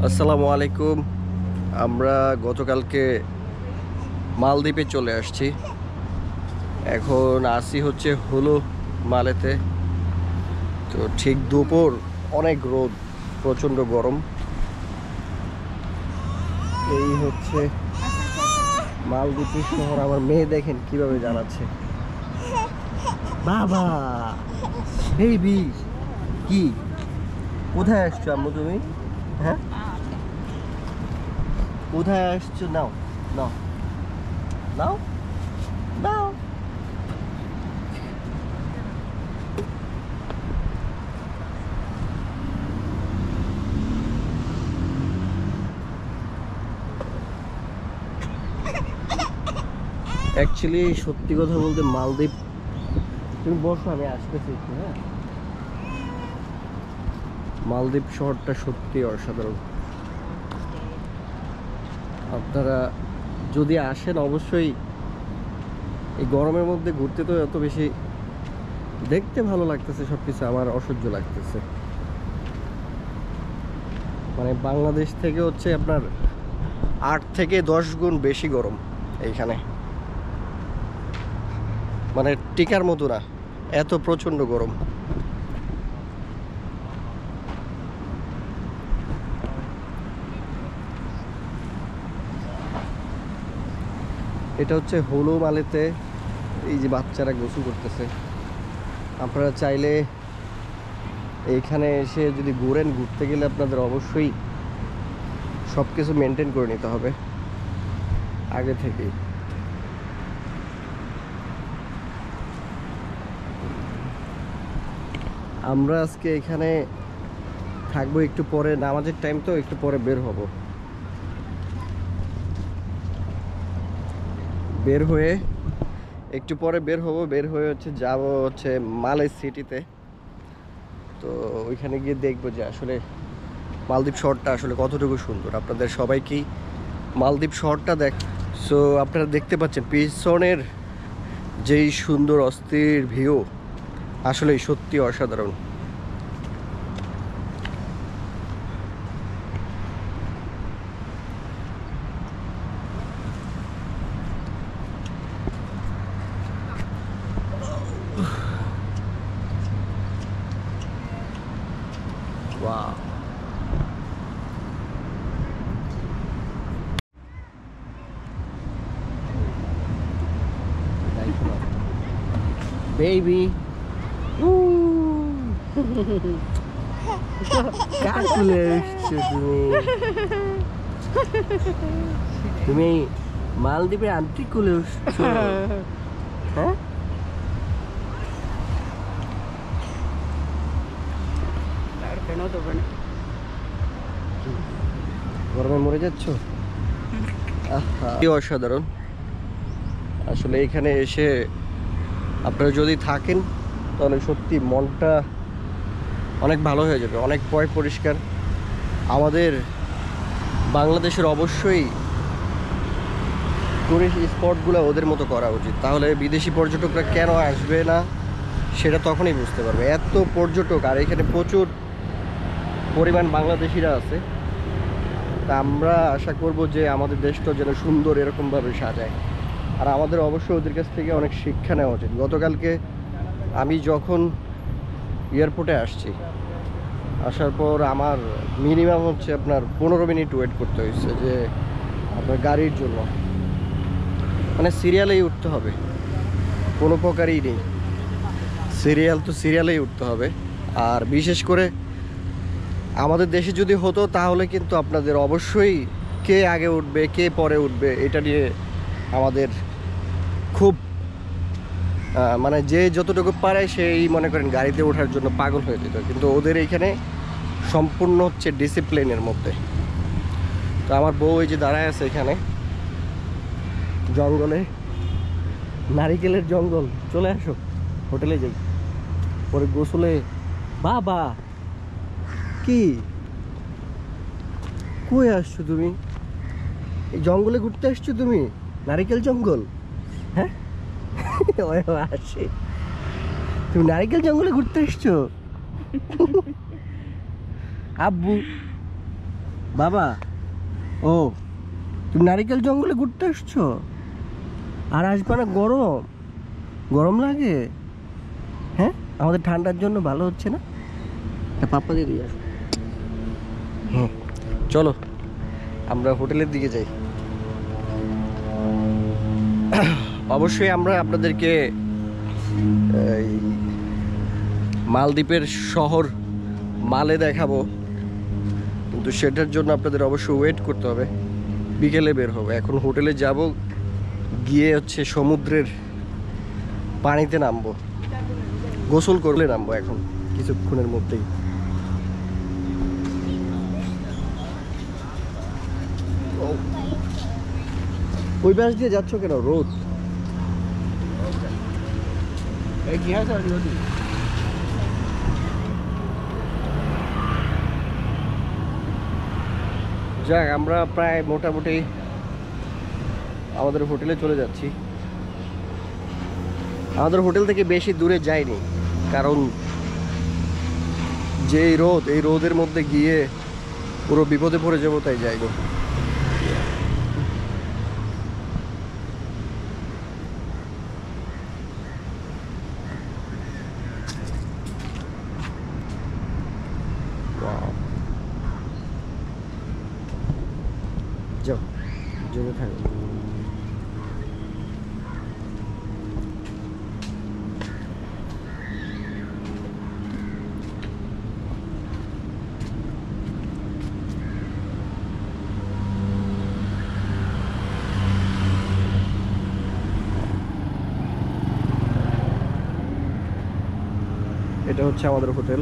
আসসালামু আলাইকুম। আমরা গতকালকে মালদ্বীপে চলে আসছি। এখন আসি হচ্ছে হলো মালেতে। তো ঠিক দুপুর, অনেক রোদ, প্রচণ্ড গরম। এই হচ্ছে মালদ্বীপের শহর। আমার মেয়ে দেখেন কিভাবে জানাচ্ছে বাবা বেবি। কি, কোথায় আসছো আম্মু তুমি? হ্যাঁ, কোথায় আসছো? নাও নাও নাও নাও। অ্যাকচুয়ালি সত্যি কথা বলতে মালদ্বীপ, তুমি বসো আমি আসতেছি একটু। হ্যাঁ, মালদ্বীপ শহরটা সত্যি অসাধারণ। আপনারা যদি আসেন অবশ্যই। এই গরমের মধ্যে ঘুরতে তো এত বেশি দেখতে ভালো লাগতেছে, সব কিছু আমার অসহ্য লাগতেছে। মানে বাংলাদেশ থেকে হচ্ছে আপনার 8 থেকে 10 গুণ বেশি গরম এইখানে। মানে টিকার মতো না, এত প্রচণ্ড গরম। এটা হচ্ছে হলু মালেতে। এই যে বাচ্চারা গোসল করতেছে। আপনারা চাইলে এইখানে এসে যদি ঘুরেন, ঘুরতে গেলে আপনাদের অবশ্যই সব কিছু মেনটেন করে নিতে হবে আগে থেকেই। আমরা আজকে এখানে থাকবো, একটু পরে নামাজের টাইম, তো একটু পরে বের হব। একটু পরে বের হয়ে হচ্ছে যাব হচ্ছে মালয় সিটিতে। তো ওইখানে গিয়ে দেখবো যে আসলে মালদ্বীপ শহরটা আসলে কতটুকু সুন্দর। আপনাদের সবাইকেই মালদ্বীপ শহরটা সো আপনারা দেখতে পাচ্ছেন পিছনের যেই সুন্দর অস্থির ভিউ, আসলে সত্যি অসাধারণ। ওয়াও, বেবি কাকুলে এসছো তুমি। তুমি মালদ্বীপের আন্টি কুলে এসছো। হ্যাঁ, গরমে মরে যাচ্ছ? কি অসাধারণ আসলে। এখানে এসে আপনারা যদি থাকেন তাহলে সত্যি মনটা অনেক ভালো হয়ে যাবে, অনেক পরিষ্কার। আমাদের বাংলাদেশের অবশ্যই টুরিস্ট স্পটগুলো ওদের মতো করা উচিত, তাহলে বিদেশি পর্যটকরা কেন আসবে না সেটা তখনই বুঝতে পারবে। এত পর্যটক, আর এখানে প্রচুর পরিমাণ বাংলাদেশিরা আছে। তা আমরা আশা করব যে আমাদের দেশটা যেন সুন্দর এরকমভাবে সাজায়। আর আমাদের অবশ্যই ওদের কাছ থেকে অনেক শিক্ষা নেওয়া উচিত। গতকালকে আমি যখন এয়ারপোর্টে আসছি, আসার পর আমার মিনিমাম হচ্ছে আপনার 15 মিনিট ওয়েট করতে হয়েছে যে আপনার গাড়ির জন্য। মানে সিরিয়ালেই উঠতে হবে, কোনো প্রকারই নেই। সিরিয়ালেই উঠতে হবে। আর বিশেষ করে আমাদের দেশে যদি হতো তাহলে কিন্তু আপনাদের অবশ্যই কে আগে উঠবে কে পরে উঠবে এটা নিয়ে আমাদের খুব মানে যে যতটুকু পারে সেই মনে করেন গাড়িতে ওঠার জন্য পাগল হয়ে যেত। কিন্তু ওদের এইখানে সম্পূর্ণ হচ্ছে ডিসিপ্লিনের মধ্যে। তো আমার বউ এই যে দাঁড়ায় আছে এখানে জঙ্গলে, নারিকেলের জঙ্গল। চলে আসো, হোটেলে যাই, পরে গোসলে। বাবা কি, কই আসছো তুমি? এই জঙ্গলে ঘুরতে আসছো তুমি? নারিকেল জঙ্গল? হ্যাঁ আসে, তুমি নারিকেল জঙ্গলে ঘুরতে আসছো? আব্বু বাবা, ও তুমি নারিকেল জঙ্গলে ঘুরতে আসছো? আর আসবে না? গরম গরম লাগে। হ্যাঁ, আমাদের ঠান্ডার জন্য ভালো হচ্ছে না। পাপ্পা দিয়ে দিয়ে আসো। হুম, চলো আমরা হোটেলের দিকে যাই। অবশ্যই আমরা আপনাদেরকে এই মালদ্বীপের শহর মালে দেখাবো, কিন্তু সেটার জন্য আপনাদের অবশ্যই ওয়েট করতে হবে। বিকেলে বের হবে। এখন হোটেলে যাব, গিয়ে হচ্ছে সমুদ্রের পানিতে নামবো, গোসল করলে নামবো এখন কিছুক্ষণের মধ্যেই। ওই পাশ দিয়ে যাচ্ছ কেন? রোদ। যাক, আমরা প্রায় মোটামুটি আমাদের হোটেলে চলে যাচ্ছি। আমাদের হোটেল থেকে বেশি দূরে যাইনি, কারণ যে রোদ, এই রোদের মধ্যে গিয়ে পুরো বিপদে পড়ে যাবো, তাই যাইনি। যাও, জমে থাকো। এটা হচ্ছে আমাদের হোটেল।